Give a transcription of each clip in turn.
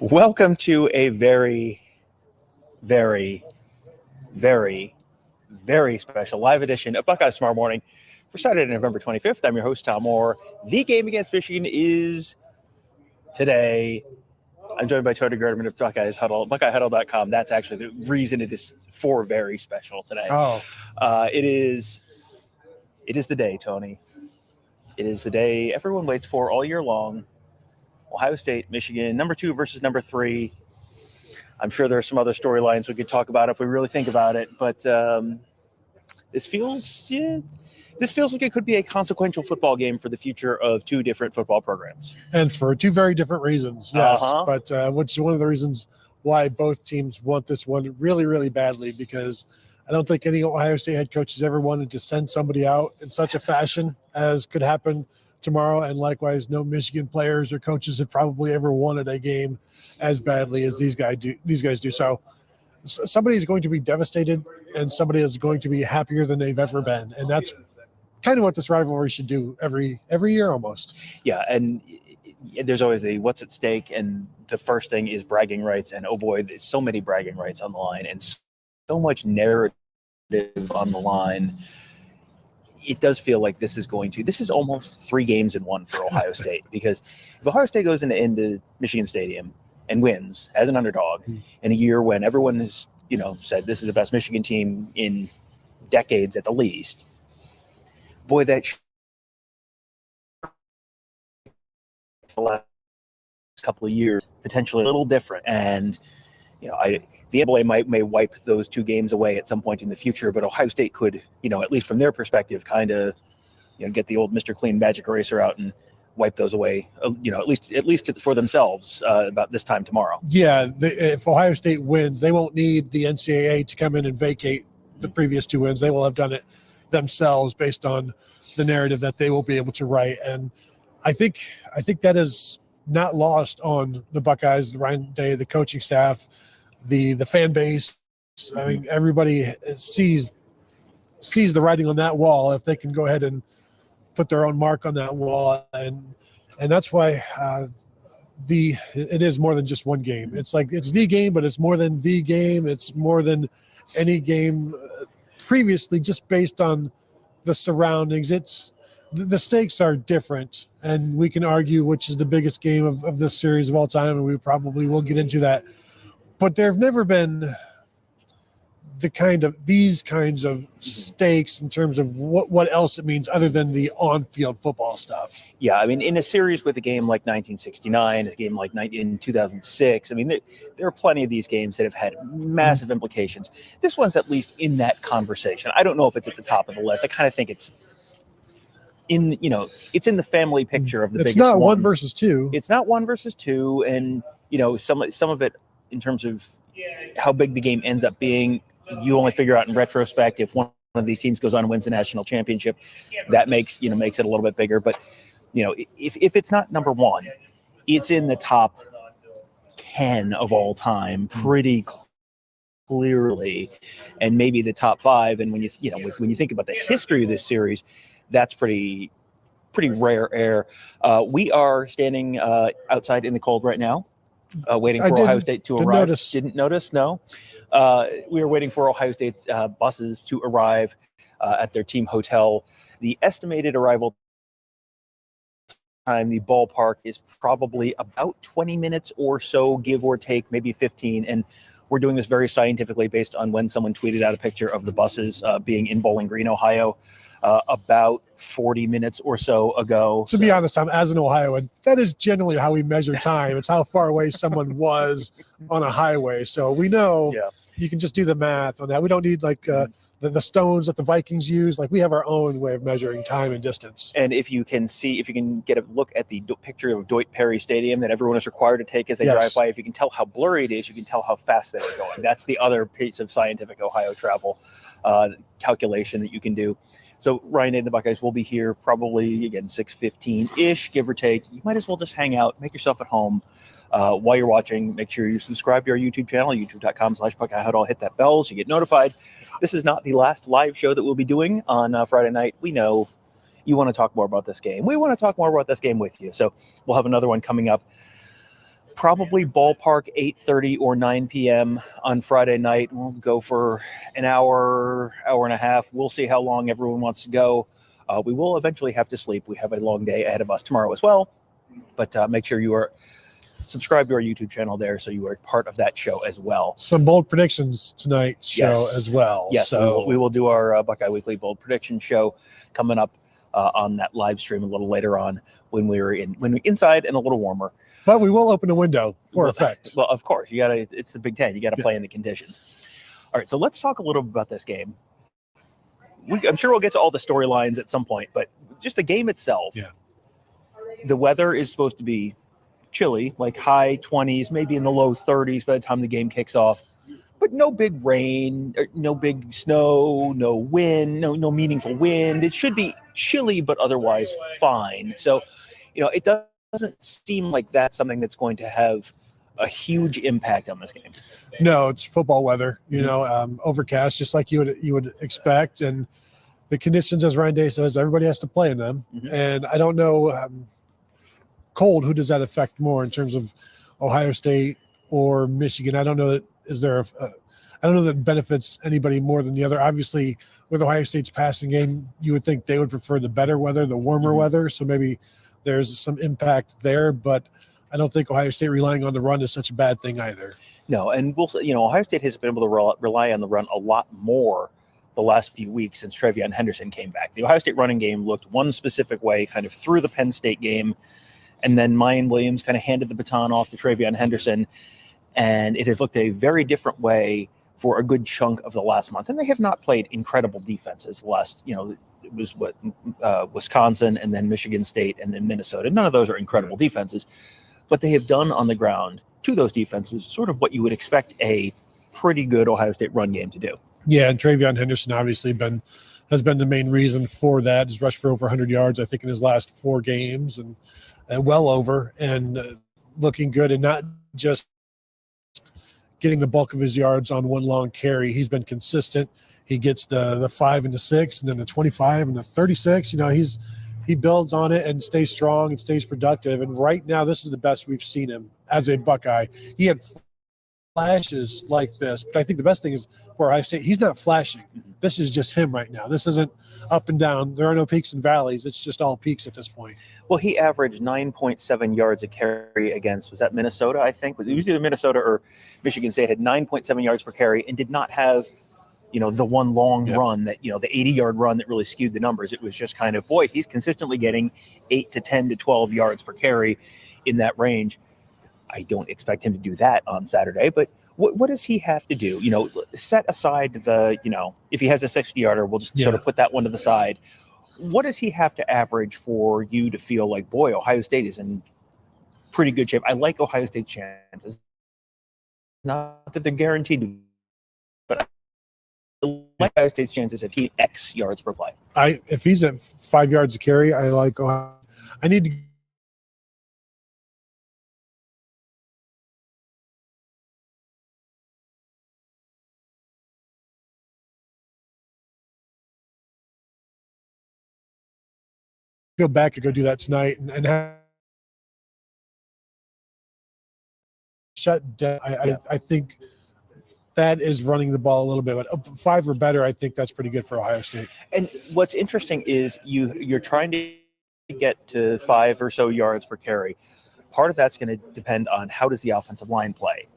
Welcome to a very, very, very, very special live edition of Buckeyes Tomorrow Morning for Saturday, November 25th. I'm your host, Tom Moore. The game against Michigan is today. I'm joined by Tony Gerdeman of Buckeyes Huddle, BuckeyeHuddle.com. That's actually the reason it is for very special today. It is the day, Tony. It is the day everyone waits for all year long. Ohio State, Michigan, number 2 versus number 3. I'm sure there are some other storylines we could talk about if we really think about it, but this feels like it could be a consequential football game for the future of two different football programs. And for two very different reasons, yes. But which is one of the reasons why both teams want this one really, really badly, because I don't think any Ohio State head coach has ever wanted to send somebody out in such a fashion as could happen tomorrow, and likewise no Michigan players or coaches have probably ever wanted a game as badly as these guys do. So somebody is going to be devastated and somebody is going to be happier than they've ever been, and that's kind of what this rivalry should do every year almost. Yeah, and there's always the what's at stake, and the first thing is bragging rights, and oh boy, there's so many bragging rights on the line and so much narrative on the line. It does feel like this is almost 3 games in one for Ohio State, because if Ohio State goes into Michigan Stadium and wins as an underdog in a year when everyone has, said this is the best Michigan team in decades at the least, boy, that the last couple of years potentially a little different. And the NCAA may wipe those 2 games away at some point in the future, but Ohio State could, at least from their perspective, kind of, get the old Mr. Clean magic eraser out and wipe those away, at least for themselves about this time tomorrow. Yeah, if Ohio State wins, they won't need the NCAA to come in and vacate the previous 2 wins. They will have done it themselves based on the narrative that they will be able to write. And I think that is not lost on the Buckeyes, Ryan Day, the coaching staff, the fan base. I mean, everybody sees the writing on that wall if they can go ahead and put their own mark on that wall, and that's why it is more than just one game. It's like it's the game, but it's more than the game. It's more than any game previously, just based on the surroundings. The stakes are different, and we can argue which is the biggest game of this series of all time, and we probably will get into that. But there have never been these kinds of stakes in terms of what else it means other than the on-field football stuff. Yeah, I mean, in a series with a game like 1969, a game like in 2006, I mean, there are plenty of these games that have had massive implications. This one's at least in that conversation. I don't know if it's at the top of the list. I kind of think it's in the family picture of the biggest ones. It's not 1 versus 2. It's not 1 versus 2, and some of it in terms of how big the game ends up being, you only figure out in retrospect if one of these teams goes on and wins the national championship. That makes it a little bit bigger. But if it's not number 1, it's in the top 10 of all time pretty clearly, and maybe the top 5. And when you think about the history of this series, that's pretty rare air. We are standing outside in the cold right now, waiting for Ohio State to arrive. Didn't notice? No. We were waiting for Ohio State's buses to arrive at their team hotel. The estimated arrival time, the ballpark, is probably about 20 minutes or so, give or take, maybe 15. And we're doing this very scientifically based on when someone tweeted out a picture of the buses being in Bowling Green, Ohio, about 40 minutes or so ago. To be honest, as an Ohioan, that is generally how we measure time. It's how far away someone was on a highway. So we know you can just do the math on that. We don't need the stones that the Vikings use. Like, we have our own way of measuring time and distance. And if you can get a look at the picture of Deutsch Perry Stadium that everyone is required to take as they drive by, if you can tell how blurry it is, you can tell how fast they were going. That's the other piece of scientific Ohio travel calculation that you can do. So Ryan and the Buckeyes will be here probably, again, 6:15-ish, give or take. You might as well just hang out, make yourself at home. While you're watching, make sure you subscribe to our YouTube channel, youtube.com/BuckeyeHuddle. Hit that bell so you get notified. This is not the last live show that we'll be doing on Friday night. We know you want to talk more about this game. We want to talk more about this game with you. So we'll have another one coming up Probably ballpark 8:30 or 9 p.m. on Friday night. We'll go for an hour, hour and a half. We'll see how long everyone wants to go. We will eventually have to sleep. We have a long day ahead of us tomorrow as well. But make sure you are subscribed to our YouTube channel there so you are part of that show as well. Some bold predictions tonight's show as well. Yes, so we will do our Buckeye Weekly Bold Prediction show coming up on that live stream a little later on when we're inside and a little warmer. But we will open a window for effect. Well, of course, it's the Big Ten. You got to play in the conditions. All right, so let's talk a little bit about this game. I'm sure we'll get to all the storylines at some point, but just the game itself. Yeah. The weather is supposed to be chilly, like high 20s, maybe in the low 30s by the time the game kicks off. But no big rain, no big snow, no wind, no meaningful wind. It should be chilly, but otherwise fine. So, it doesn't seem like that's something that's going to have a huge impact on this game. No, it's football weather, overcast, just like you would expect. And the conditions, as Ryan Day says, everybody has to play in them. Mm-hmm. And I don't know, cold, who does that affect more in terms of Ohio State or Michigan? I don't know that. I don't know that it benefits anybody more than the other. Obviously, with Ohio State's passing game, you would think they would prefer the better weather, the warmer weather. So maybe there's some impact there, but I don't think Ohio State relying on the run is such a bad thing either. No, and Ohio State has been able to rely on the run a lot more the last few weeks since Travion Henderson came back. The Ohio State running game looked one specific way, kind of through the Penn State game, and then Mayan Williams kind of handed the baton off to Travion Henderson. And it has looked a very different way for a good chunk of the last month. And they have not played incredible defenses the last, it was Wisconsin and then Michigan State and then Minnesota. None of those are incredible defenses, but they have done on the ground to those defenses sort of what you would expect a pretty good Ohio State run game to do. Yeah, and Travion Henderson obviously has been the main reason for that. He's rushed for over 100 yards, I think, in his last 4 games and well over, and looking good, and not just getting the bulk of his yards on one long carry. He's been consistent. He gets the 5 and the 6 and then the 25 and the 36. He builds on it and stays strong and stays productive. And right now, this is the best we've seen him as a Buckeye. He had flashes like this, but I think the best thing is for Ohio State, he's not flashing. This is just him right now. This isn't up and down. There are no peaks and valleys. It's just all peaks at this point. Well, he averaged 9.7 yards a carry against, was that Minnesota, I think? It was either Minnesota or Michigan State, had 9.7 yards per carry and did not have, the one long run that, the 80-yard run that really skewed the numbers. It was just kind of, he's consistently getting 8 to 10 to 12 yards per carry in that range. I don't expect him to do that on Saturday, but what does he have to do? Set aside if he has a 60-yarder, we'll just sort of put that one to the side. What does he have to average for you to feel like, boy, Ohio State is in pretty good shape? I like Ohio State's chances. Not that they're guaranteed to, but I like Ohio State's chances if he X yards per play. If he's at 5 yards a carry, I like Ohio. I need to go back and go do that tonight and have shut down. I think that is running the ball a little bit, but 5 or better, I think that's pretty good for Ohio State. And what's interesting is you're trying to get to 5 or so yards per carry. Part of that's going to depend on how does the offensive line play.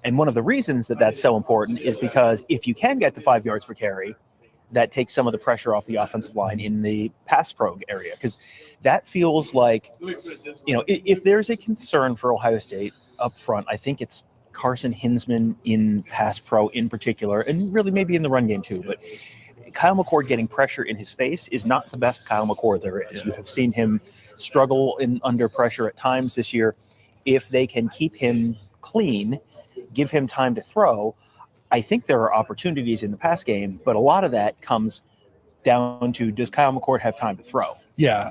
And one of the reasons that that's so important is because if you can get to 5 yards per carry, that takes some of the pressure off the offensive line in the pass pro area, because that feels like, if there's a concern for Ohio State up front, I think it's Carson Hinsman in pass pro in particular, and really maybe in the run game too. But Kyle McCord getting pressure in his face is not the best Kyle McCord there is. You have seen him struggle under pressure at times this year. If they can keep him clean, give him time to throw, I think there are opportunities in the pass game, but a lot of that comes down to, does Kyle McCord have time to throw? Yeah.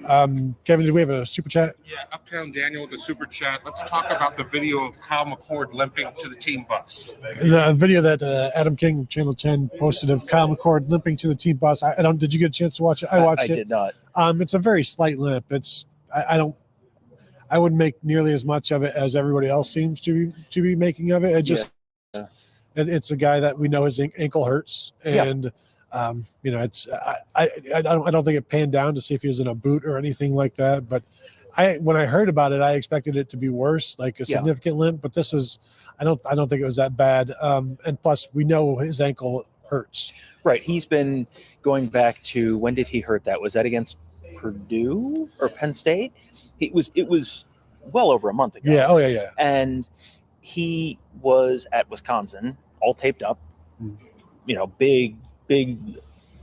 Kevin, did we have a super chat? Yeah, Uptown Daniel, the super chat. Let's talk about the video of Kyle McCord limping to the team bus. The video that Adam King, Channel 10, posted of Kyle McCord limping to the team bus. Did you get a chance to watch it? I watched it. I did not. It's a very slight limp. I wouldn't make nearly as much of it as everybody else seems to be making of it. It just it's a guy that we know his ankle hurts, and it's I don't think it panned down to see if he was in a boot or anything like that. But when I heard about it, I expected it to be worse, like a significant limp. But this was I don't think it was that bad. And plus, we know his ankle hurts. Right. He's been going back to, when did he hurt that? Was that against Purdue or Penn State? It was well over a month ago. Yeah. Oh yeah. And he was at Wisconsin, all taped up. Big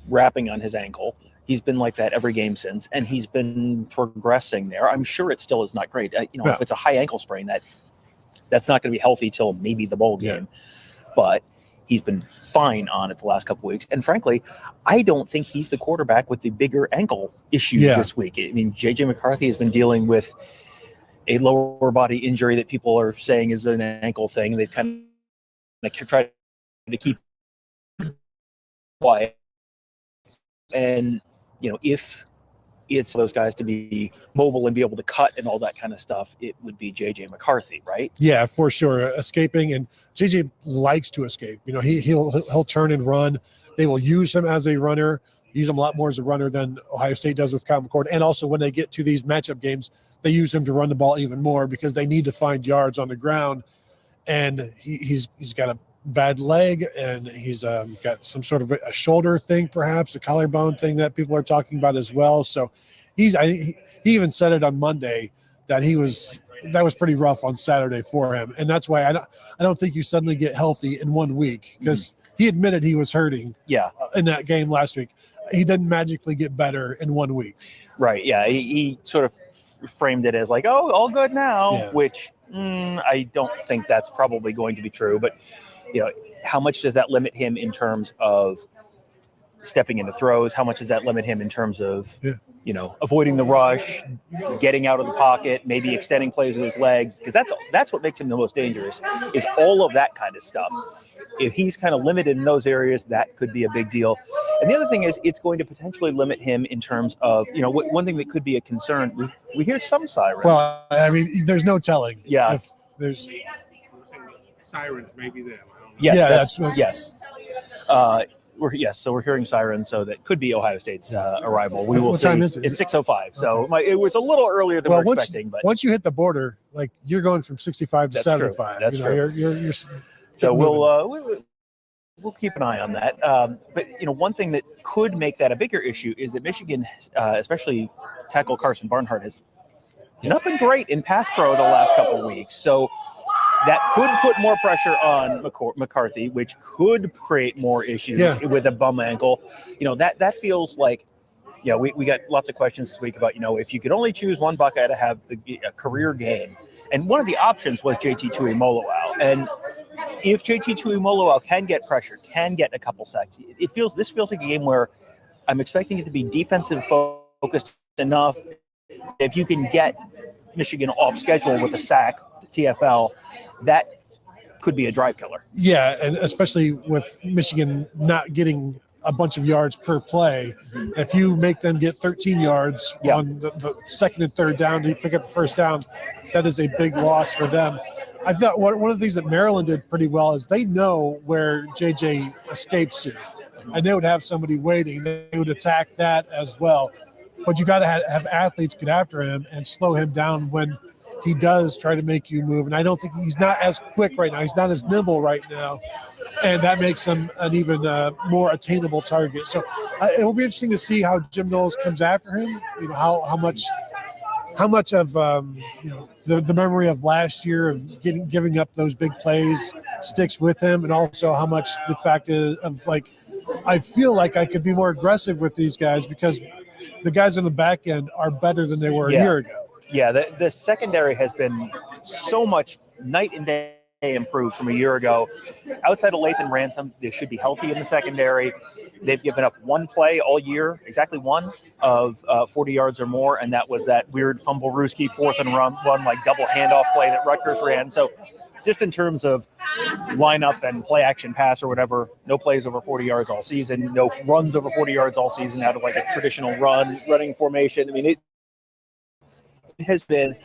wrapping on his ankle. He's been like that every game since, and he's been progressing there. I'm sure it still is not great. If it's a high ankle sprain, that's not going to be healthy till maybe the bowl game. But he's been fine on it the last couple of weeks. And frankly, I don't think he's the quarterback with the bigger ankle issue this week. I mean, JJ McCarthy has been dealing with a lower body injury that people are saying is an ankle thing. They've kind of tried to keep quiet. And, if it's those guys to be mobile and be able to cut and all that kind of stuff, it would be JJ McCarthy, right? Yeah, for sure. Escaping, and JJ likes to escape. He'll turn and run. They will use him as a runner, use him a lot more as a runner than Ohio State does with Kyle McCord. And also when they get to these matchup games, they use him to run the ball even more because they need to find yards on the ground. And he's got a bad leg, and he's got some sort of a shoulder thing, perhaps a collarbone thing that people are talking about as well. So he even said it on Monday that that was pretty rough on Saturday for him, and that's why I don't think you suddenly get healthy in 1 week, because he admitted he was hurting in that game last week. He didn't magically get better in 1 week. Right. Yeah. He sort of framed it as like, oh, all good now, which I don't think that's probably going to be true. But how much does that limit him in terms of stepping into throws? How much does that limit him in terms of, avoiding the rush, getting out of the pocket, maybe extending plays with his legs? Because that's what makes him the most dangerous, is all of that kind of stuff. If he's kind of limited in those areas, that could be a big deal. And the other thing is, it's going to potentially limit him in terms of, one thing that could be a concern. We hear some sirens. Well, I mean, there's no telling. Yeah. If there's sirens, maybe them. Yes. Yes. So we're hearing sirens, so that could be Ohio State's arrival. We will what see. Time is it? It's 6:05, so it was a little earlier than we're expecting. But once you hit the border, like, you're going from 65 to 75. That's true. You're so we'll keep an eye on that. But one thing that could make that a bigger issue is that Michigan, especially tackle Carson Barnhart, has not been great in pass pro the last couple of weeks. So that could put more pressure on McCarthy, which could create more issues with a bum ankle. That feels like, we got lots of questions this week about, if you could only choose one Buckeye to have a career game. And one of the options was JT Tuimoloau. And if JT Tuimoloau can get pressure, can get a couple sacks, this feels like a game where I'm expecting it to be defensive focused enough. If you can get Michigan off schedule with a sack, the TFL, that could be a drive killer. Yeah, and especially with Michigan not getting a bunch of yards per play, if you make them get 13 yards on the second and third down to pick up the first down, that is a big loss for them. I thought one of the things that Maryland did pretty well is they know where JJ escapes to, and they would have somebody waiting. They would attack that as well. But you got to have athletes get after him and slow him down when he does try to make you move. And I don't think he's not as quick right now. He's not as nimble right now. And that makes him an even more attainable target. So it will be interesting to see how Jim Knowles comes after him. How much of the memory of last year of giving up those big plays sticks with him, and also how much the fact of like, I feel like I could be more aggressive with these guys because the guys on the back end are better than they were a year ago. Yeah, the secondary has been so much night and day improved from a year ago. Outside of Lathan Ransom, they should be healthy in the secondary. They've given up one play all year, exactly one, of 40 yards or more, and that was that weird Fumblerooski fourth and run, like double handoff play that Rutgers ran. So just in terms of lineup and play action pass or whatever, no plays over 40 yards all season, no runs over 40 yards all season out of like a traditional running formation. I mean, it has been,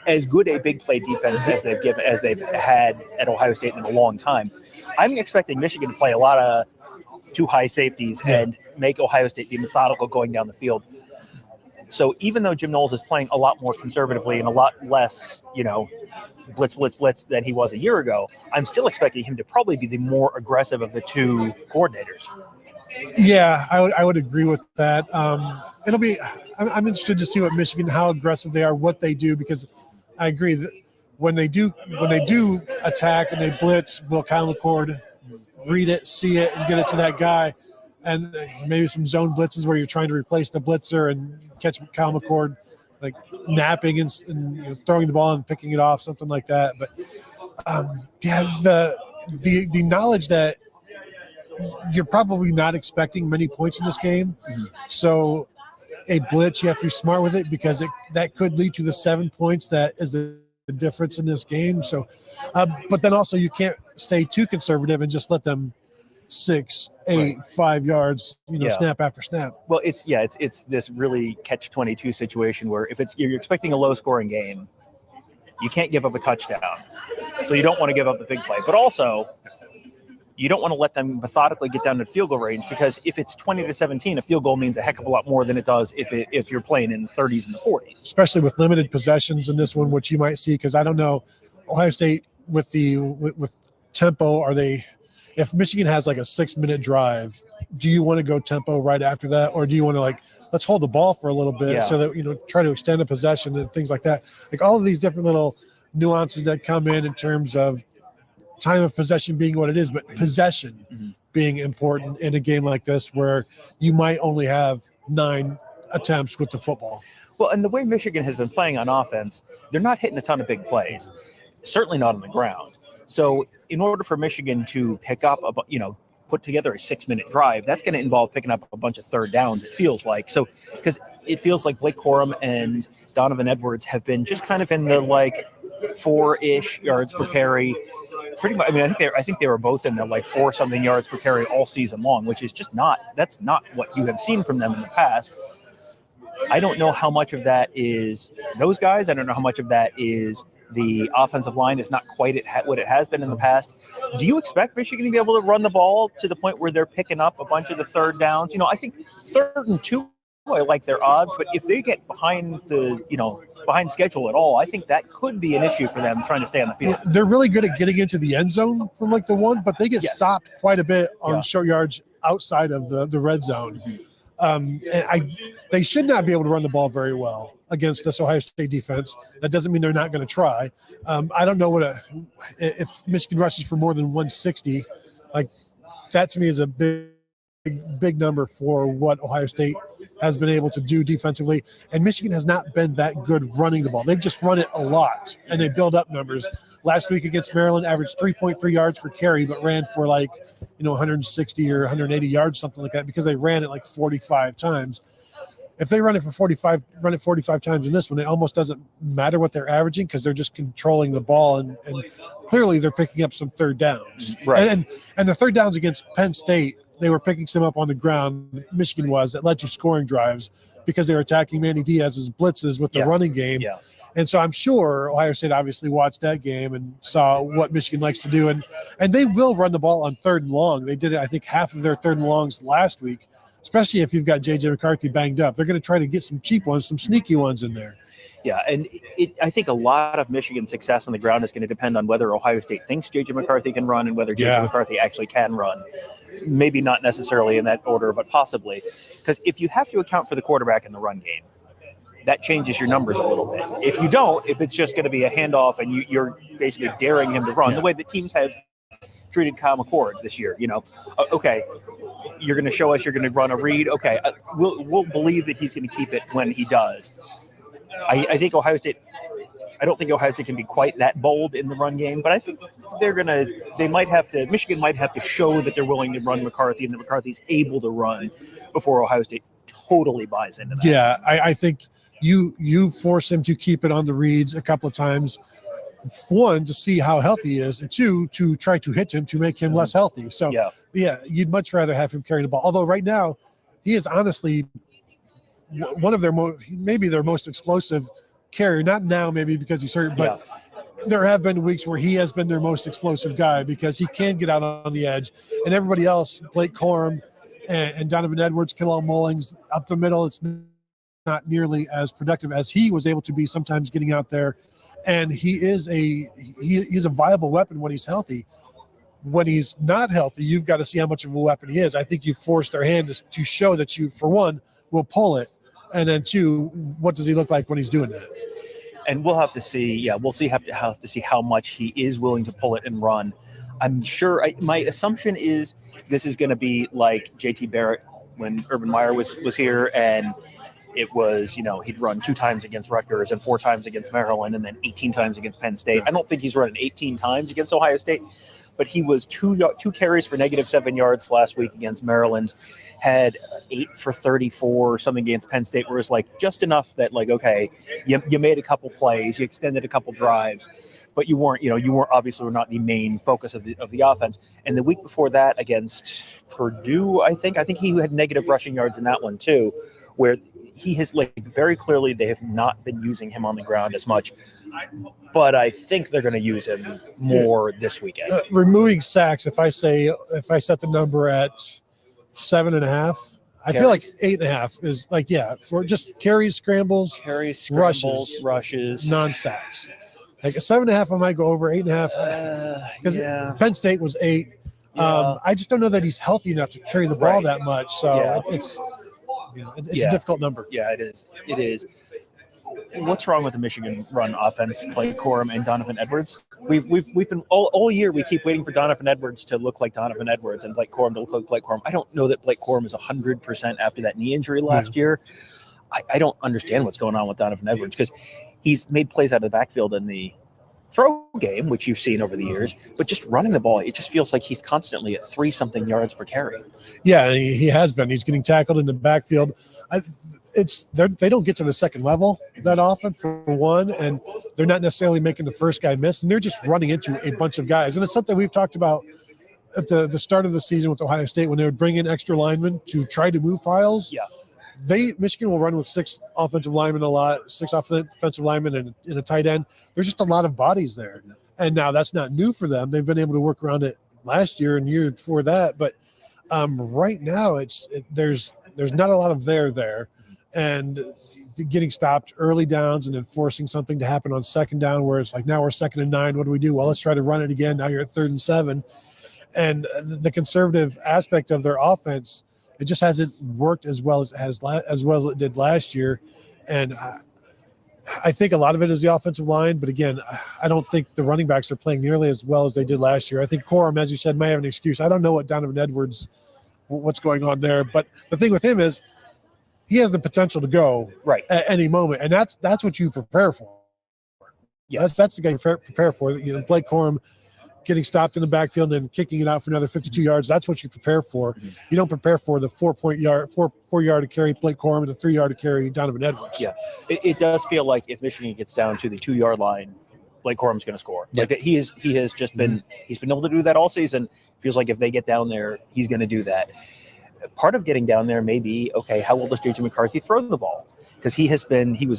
as good a big play defense as they've had at Ohio State in a long time. I'm expecting Michigan to play a lot of too high safeties and make Ohio State be methodical going down the field. So even though Jim Knowles is playing a lot more conservatively and a lot less, blitz than he was a year ago, I'm still expecting him to probably be the more aggressive of the two coordinators. Yeah, I would agree with that. It'll be. I'm interested to see what Michigan, how aggressive they are, what they do, because I agree that when they do attack and they blitz, will Kyle McCord read it, see it, and get it to that guy, and maybe some zone blitzes where you're trying to replace the blitzer and catch Kyle McCord like napping and throwing the ball and picking it off, something like that. But the knowledge that you're probably not expecting many points in this game. So a blitz, you have to be smart with it, because that could lead to the 7 points that is the difference in this game. So, but then also you can't stay too conservative and just let them 6, 8, 5 yards, snap after snap. Well, it's this really catch-22 situation where if you're expecting a low-scoring game, you can't give up a touchdown. So you don't want to give up the big play, but also you don't want to let them methodically get down to field goal range, because if it's 20-17, a field goal means a heck of a lot more than it does if you're playing in the 30s and the 40s. Especially with limited possessions in this one, which you might see, because I don't know, Ohio State with tempo, if Michigan has like a 6-minute drive, do you want to go tempo right after that, or do you want to let's hold the ball for a little bit so that try to extend a possession and things like that? Like all of these different little nuances that come in terms of time of possession being what it is, but possession being important in a game like this where you might only have 9 attempts with the football. Well, and the way Michigan has been playing on offense, they're not hitting a ton of big plays, certainly not on the ground. So in order for Michigan to pick up, put together a 6-minute drive, that's going to involve picking up a bunch of third downs, it feels like. So because it feels like Blake Corum and Donovan Edwards have been just kind of in the 4-ish yards per carry. Pretty much. I mean, I think they were both in the 4-something yards per carry all season long, which is just that's not what you have seen from them in the past. I don't know how much of that is those guys. I don't know how much of that is the offensive line is not quite what it has been in the past. Do you expect Michigan to be able to run the ball to the point where they're picking up a bunch of the third downs? I think 3rd and 2, I like their odds, but if they get behind behind schedule at all, I think that could be an issue for them trying to stay on the field. They're really good at getting into the end zone from the 1, but they get stopped quite a bit on short yards outside of the red zone. And they should not be able to run the ball very well against this Ohio State defense. That doesn't mean they're not going to try. I don't know if Michigan rushes for more than 160, that to me is a big number for what Ohio State has been able to do defensively. And Michigan has not been that good running the ball. They've just run it a lot, and they build up numbers. Last week against Maryland, averaged 3.3 yards per carry, but ran for 160 or 180 yards, something like that, because they ran it 45 times. If they run it 45 times in this one, it almost doesn't matter what they're averaging, because they're just controlling the ball, and clearly they're picking up some third downs. Right. And the third downs against Penn State, they were picking some up on the ground. Michigan that led to scoring drives because they were attacking Manny Diaz's blitzes with the running game. Yeah. And so I'm sure Ohio State obviously watched that game and saw what Michigan likes to do. And they will run the ball on 3rd and long. They did it, I think, half of their 3rd and longs last week, especially if you've got JJ McCarthy banged up. They're going to try to get some cheap ones, some sneaky ones in there. Yeah, and I think a lot of Michigan's success on the ground is going to depend on whether Ohio State thinks JJ McCarthy can run and whether JJ McCarthy actually can run. Maybe not necessarily in that order, but possibly. Because if you have to account for the quarterback in the run game, that changes your numbers a little bit. If you don't, if it's just going to be a handoff and you're basically daring him to run, the way that teams have treated Kyle McCord this year, okay, you're going to show us you're going to run a read. Okay, we'll believe that he's going to keep it when he does. I think I don't think Ohio State can be quite that bold in the run game, but I think Michigan might have to show that they're willing to run McCarthy and that McCarthy's able to run before Ohio State totally buys into that. Yeah, I think you force him to keep it on the reads a couple of times. 1, to see how healthy he is, and 2, to try to hit him to make him less healthy. So yeah, you'd much rather have him carrying the ball. Although right now he is honestly one of their most explosive carrier. Not now, maybe because he's hurt, but there have been weeks where he has been their most explosive guy because he can get out on the edge. And everybody else, Blake Corum and Donovan Edwards, Khalil Mullings, up the middle, it's not nearly as productive as he was able to be sometimes getting out there. And he's a viable weapon when he's healthy. When he's not healthy, you've got to see how much of a weapon he is. I think you forced their hand to show that you, for one, will pull it. And then two, what does he look like when he's doing that? And we'll have to see. Yeah, we'll see. Have to see how much he is willing to pull it and run. I'm sure. My assumption is this is going to be like JT Barrett when Urban Meyer was here, and it was, he'd run 2 times against Rutgers and 4 times against Maryland, and then 18 times against Penn State. I don't think he's running 18 times against Ohio State, but he was two carries for -7 yards last week against Maryland. Had 8 for 34 or something against Penn State, where it's like just enough that okay, you made a couple plays, you extended a couple drives, but you weren't obviously not the main focus of the offense. And the week before that against Purdue, I think he had negative rushing yards in that one too, where he has very clearly they have not been using him on the ground as much, but I think they're going to use him more this weekend. Removing sacks, if I set the number at 7.5, I feel like 8.5 is for just carries, scrambles, rushes, non-sacks. Like a 7.5, I might go over 8.5 because Penn State was 8. I just don't know that he's healthy enough to carry the ball that much. So it's a difficult number. Yeah, it is. It is. What's wrong with the Michigan run offense? Blake Corum and Donovan Edwards. We've been all year. We keep waiting for Donovan Edwards to look like Donovan Edwards and Blake Corum to look like Blake Corum. I don't know that Blake Corum is 100% after that knee injury last year. I don't understand what's going on with Donovan Edwards because he's made plays out of the backfield in the throw game, which you've seen over the years, but just running the ball, it just feels like he's constantly at 3-something yards per carry. Yeah, he has been. He's getting tackled in the backfield. They don't get to the second level that often, for one, and they're not necessarily making the first guy miss, and they're just running into a bunch of guys. And it's something we've talked about at the start of the season with Ohio State when they would bring in extra linemen to try to move piles. Yeah. Michigan will run with 6 offensive linemen a lot, 6 offensive linemen and a tight end. There's just a lot of bodies there. And now that's not new for them. They've been able to work around it last year and year before that. But right now there's not a lot of there. And getting stopped early downs and then forcing something to happen on second down where it's like, now we're 2nd and 9. What do we do? Well, let's try to run it again. Now you're at 3rd and 7. And the conservative aspect of their offense, it just hasn't worked as well as it did last year. And I think a lot of it is the offensive line. But again, I don't think the running backs are playing nearly as well as they did last year. I think Corum, as you said, may have an excuse. I don't know what Donovan Edwards, what's going on there. But the thing with him is he has the potential to go at any moment. And that's what you prepare for. Yeah, that's the guy you prepare for. Blake Corum getting stopped in the backfield and kicking it out for another 52 yards. That's what you prepare for. Mm-hmm. You don't prepare for the 4 yard to carry Blake Corum and the 3 yard to carry Donovan Edwards. Yeah, it does feel like if Michigan gets down to the 2 yard line, Blake Corum's going to score. Yeah. Like he has just been he's been able to do that all season. Feels like if they get down there, he's going to do that. Part of getting down there may be, okay, how well does JJ McCarthy throw the ball? Because he was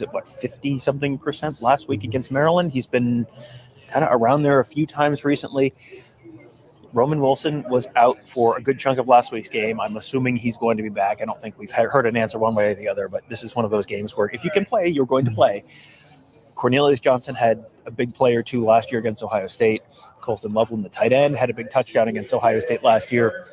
at 50-something% last week against Maryland. He's been kind of around there a few times recently. Roman Wilson was out for a good chunk of last week's game. I'm assuming he's going to be back. I don't think we've heard an answer one way or the other, but this is one of those games where if you can play, you're going to play. Cornelius Johnson had a big play or two last year against Ohio State. Colson Loveland, the tight end, had a big touchdown against Ohio State last year.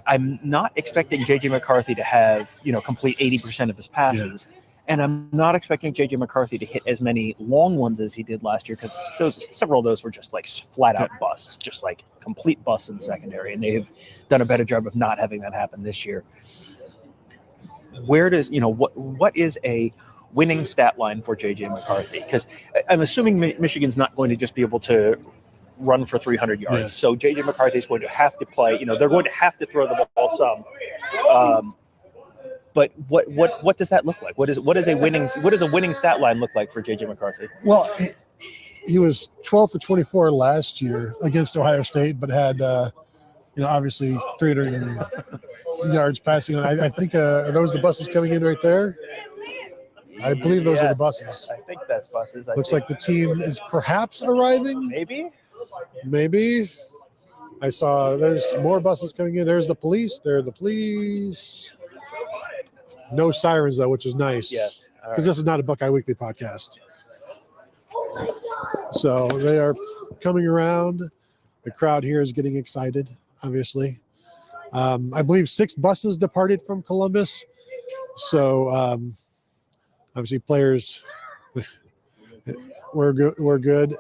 I'm not expecting JJ McCarthy to have, complete 80% of his passes. Yeah. And I'm not expecting JJ McCarthy to hit as many long ones as he did last year because several of those were just like flat out busts, just like complete busts in the secondary. And they have done a better job of not having that happen this year. Where does, what is a winning stat line for JJ McCarthy? Because I'm assuming Michigan's not going to just be able to run for 300 yards. Yeah. So JJ McCarthy is going to have to play, they're going to have to throw the ball some. But what does that look like? What does a winning stat line look like for JJ McCarthy? Well, he was 12 for 24 last year against Ohio State, but had obviously 300 yards passing. I think are those the buses coming in right there? I believe those are the Yes, buses. I think that's buses. Looks like the team is perhaps arriving. maybe. Maybe. I saw there's more buses coming in. There's the police. There are the police. No sirens though, which is nice. Yes. Because this is not a Buckeye Weekly podcast. So they are coming around. The crowd here is getting excited, obviously. I believe 6 buses departed from Columbus. So obviously players we're good. We're good.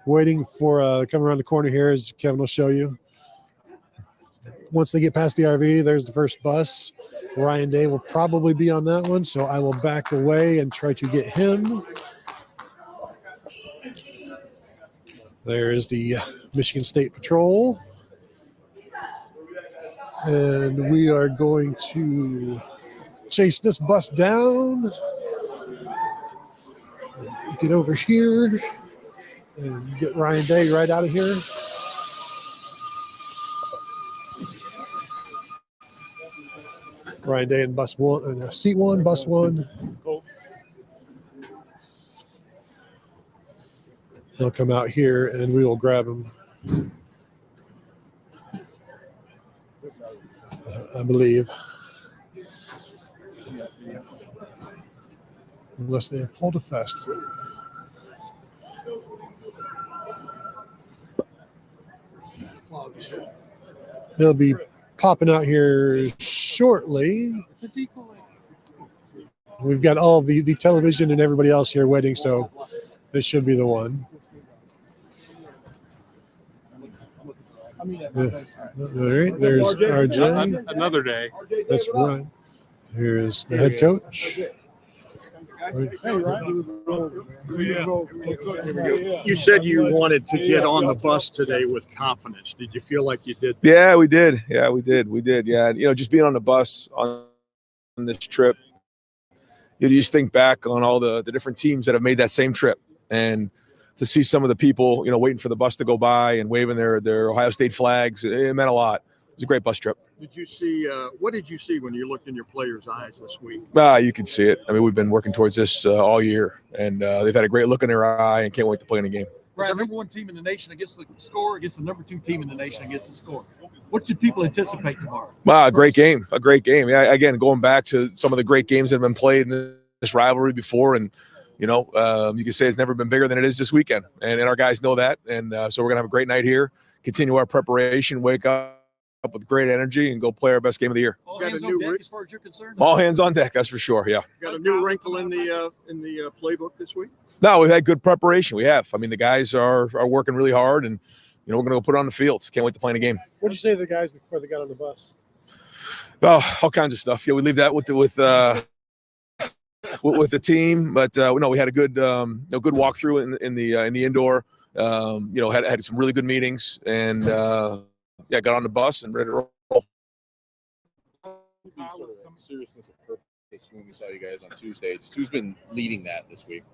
Waiting for coming around the corner here, as Kevin will show you. Once they get past the RV, there's the first bus. Ryan Day will probably be on that one, so I will back away and try to get him. There is the Michigan State Patrol. And we are going to chase this bus down. Get over here and get Ryan Day right out of here. Ryan Day in bus 1, seat 1, bus 1. He'll come out here and we will grab him. I believe. Unless they have pulled a fast. He'll be popping out here shortly. We've got all the television and everybody else here waiting, so this should be the one. All right, there's RJ. Another day. That's right. Here's the head coach. You said you wanted to get on the bus today with confidence. Did you feel like you did? Yeah, we did. Yeah, we did. We did. Yeah. Just being on the bus on this trip, you just think back on all the different teams that have made that same trip, and to see some of the people, waiting for the bus to go by and waving their Ohio State flags, it meant a lot. It was a great bus trip. Did you see, what did you see when you looked in your players' eyes this week? You can see it. I mean, we've been working towards this all year, and they've had a great look in their eye and can't wait to play in the game. Right, number 1 team in the nation against the score, against the number 2 team in the nation against the score. What should people anticipate tomorrow? A great game. A great game. Yeah, again, going back to some of the great games that have been played in this rivalry before, and you can say it's never been bigger than it is this weekend, and our guys know that, and so we're gonna have a great night here, continue our preparation, wake up with great energy, and go play our best game of the year. All hands on deck as far as you're concerned? All hands on deck, that's for sure. Yeah. Got a new wrinkle in the playbook this week? No, we've had good preparation. We have. I mean, the guys are working really hard, and we're going to go put it on the field. Can't wait to play in a game. What did you say to the guys before they got on the bus? Oh, all kinds of stuff. Yeah, we leave that with the team, but no, we had a good good walkthrough in the indoor. Had some really good meetings, and got on the bus and ready to roll. Sort of seriousness of purpose when we saw you guys on Tuesday. Just who's been leading that this week?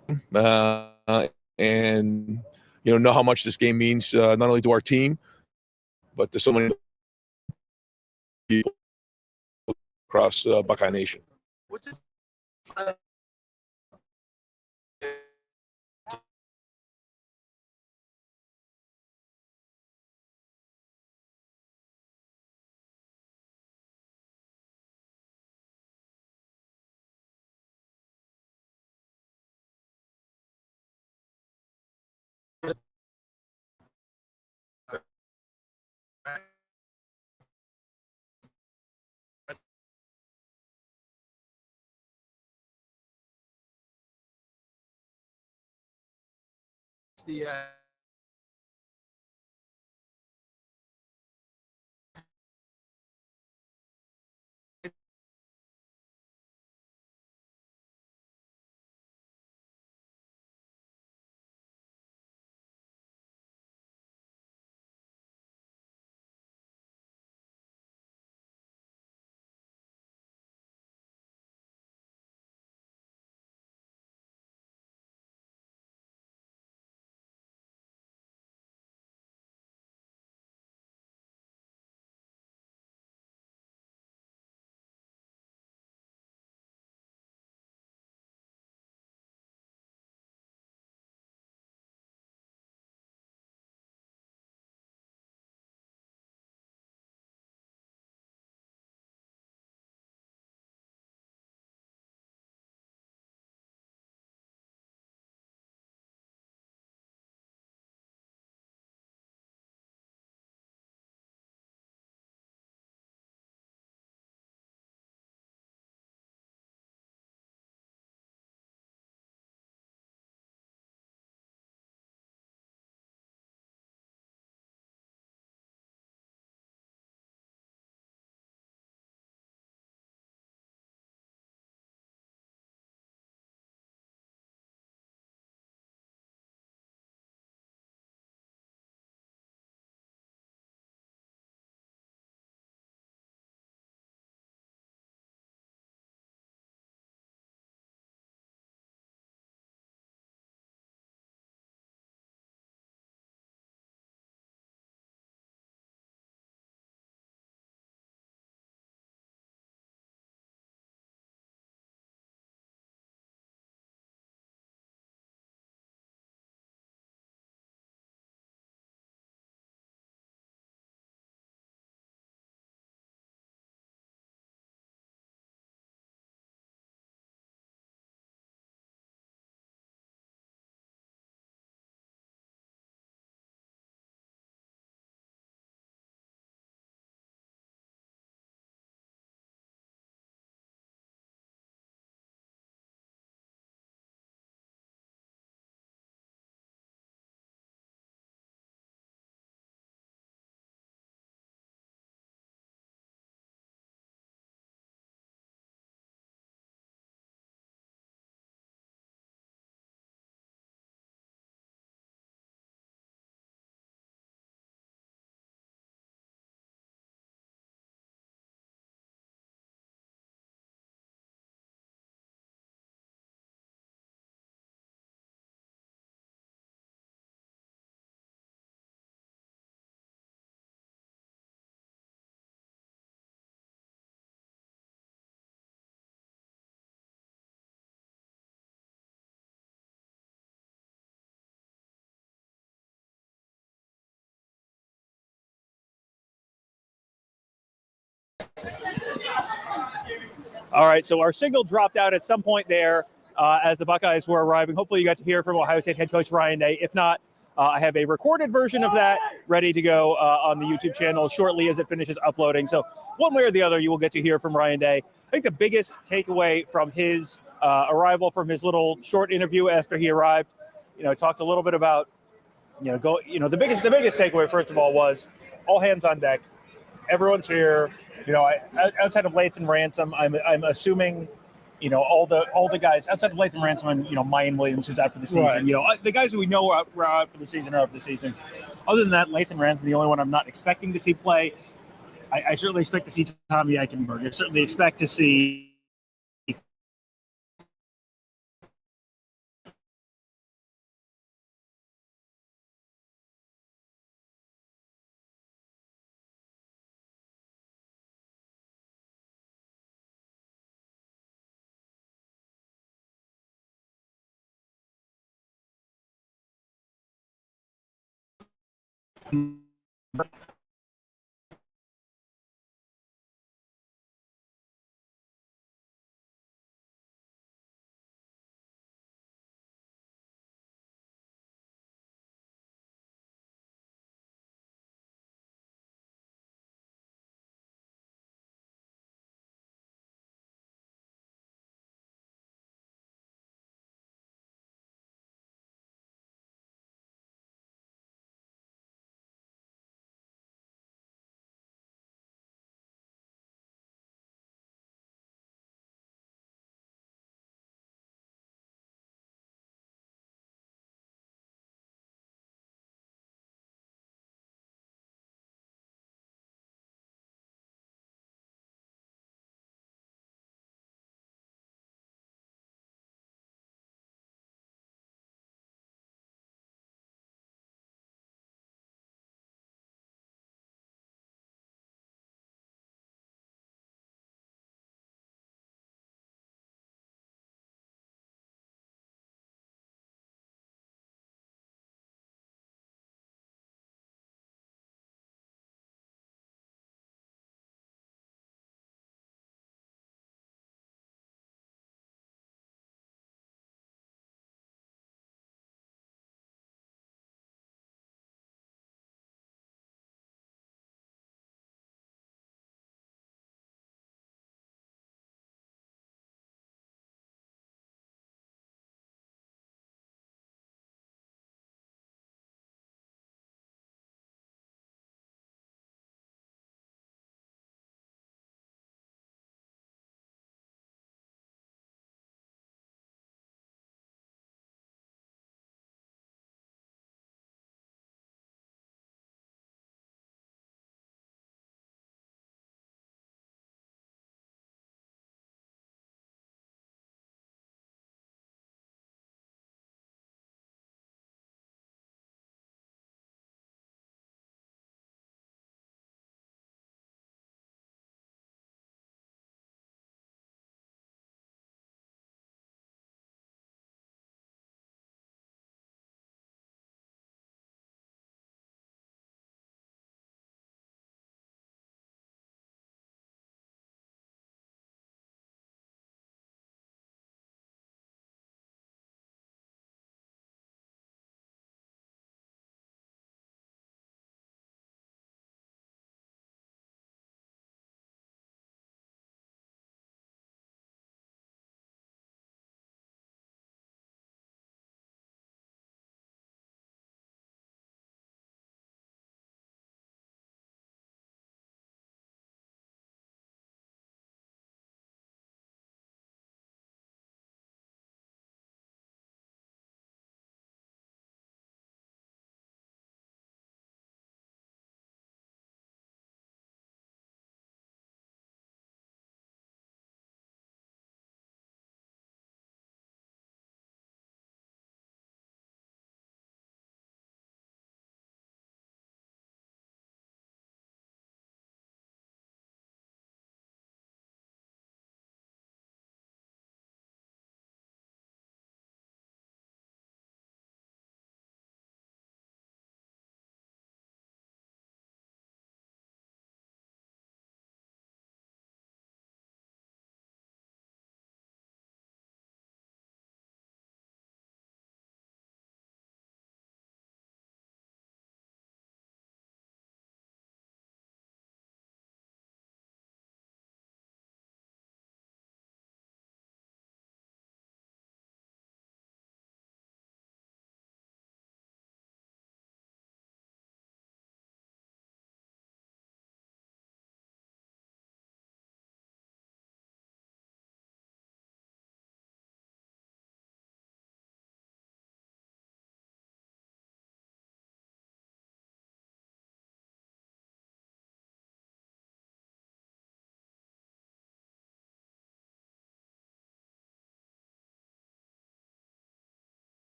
And know how much this game means not only to our team, but to so many people across Buckeye Nation. What's it? The All right, so our signal dropped out at some point there as the Buckeyes were arriving. Hopefully you got to hear from Ohio State head coach Ryan Day. If not, I have a recorded version of that ready to go on the YouTube channel shortly as it finishes uploading. So one way or the other, you will get to hear from Ryan Day. I think the biggest takeaway from his arrival, from his little short interview after he arrived, talked a little bit about, the biggest takeaway, first of all, was all hands on deck. Everyone's here. Outside of Lathan Ransom, I'm assuming, all the guys outside of Lathan Ransom and Mayan Williams, who's out for the season. Right. The guys who we know are out for the season are out for the season. Other than that, Lathan Ransom, the only one I'm not expecting to see play. I certainly expect to see Tommy Eichenberg. I certainly expect to see.